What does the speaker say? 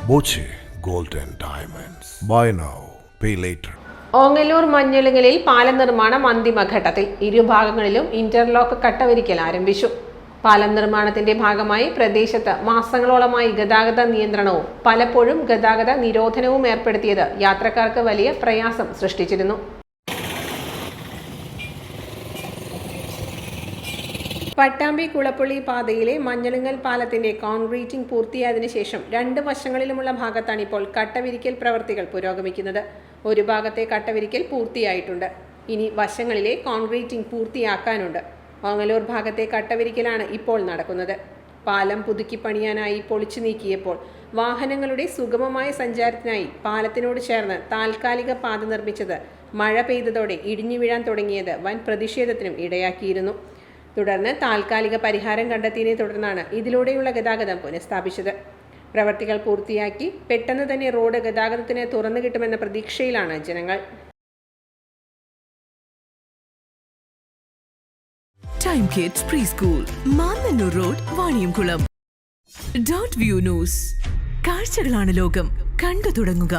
Boche Gold and Diamonds. Buy now, pay later. Ongallur മഞ്ഞളുങ്ങലിൽ പാലം നിർമ്മാണം അന്തിമഘട്ടത്തിൽ. ഇരുഭാഗങ്ങളിലും interlock കട്ടവിരിക്കൽ ആരംഭിച്ചു. പാലം നിർമ്മാണത്തിന്റെ ഭാഗമായി പ്രദേശത്ത് മാസങ്ങളോളമായി ഗതാഗത നിയന്ത്രണവും പലപ്പോഴും ഗതാഗത നിരോധനവും ഏർപ്പെടുത്തിയത് യാത്രക്കാർക്ക് വലിയ പ്രയാസം സൃഷ്ടിച്ചിരുന്നു. പട്ടാമ്പി കുളപ്പള്ളി പാതയിലെ മഞ്ഞളുങ്ങൽ പാലത്തിന്റെ കോൺക്രീറ്റിംഗ് പൂർത്തിയായതിനു ശേഷം 2 വശങ്ങളിലുമുള്ള ഭാഗത്താണ് ഇപ്പോൾ കട്ടവിരിക്കൽ പ്രവൃത്തികൾ പുരോഗമിക്കുന്നത്. ഒരു ഭാഗത്തെ കട്ടവിരിക്കൽ പൂർത്തിയായിട്ടുണ്ട്. ഇനി വശങ്ങളിലെ കോൺക്രീറ്റിംഗ് പൂർത്തിയാക്കാനുണ്ട്. ഓങ്ങല്ലൂർ ഭാഗത്തെ കട്ടവിരിക്കലാണ് ഇപ്പോൾ നടക്കുന്നത്. പാലം പുതുക്കി പണിയാനായി പൊളിച്ചു നീക്കിയപ്പോൾ വാഹനങ്ങളുടെ സുഗമമായ സഞ്ചാരത്തിനായി പാലത്തിനോട് ചേർന്ന് താൽക്കാലിക പാത നിർമ്മിച്ചത് മഴ പെയ്തതോടെ ഇടിഞ്ഞു വീഴാൻ തുടങ്ങിയത് വൻ പ്രതിഷേധത്തിനും ഇടയാക്കിയിരുന്നു. തുടർന്ന് താൽക്കാലിക പരിഹാരം കണ്ടെത്തിയതിനെ തുടർന്നാണ് ഇതിലൂടെയുള്ള ഗതാഗതം പുനഃസ്ഥാപിച്ചത്. പ്രവർത്തികൾ പൂർത്തിയാക്കി പെട്ടെന്ന് തന്നെ റോഡ് ഗതാഗതത്തിന് തുറന്നു കിട്ടുമെന്ന പ്രതീക്ഷയിലാണ് ജനങ്ങൾ. Time kids pre school, Mannannur road, Vaniyamkulam. .view news. കാഴ്ചകളാണ് ലോകം, കണ്ടു തുടങ്ങുക.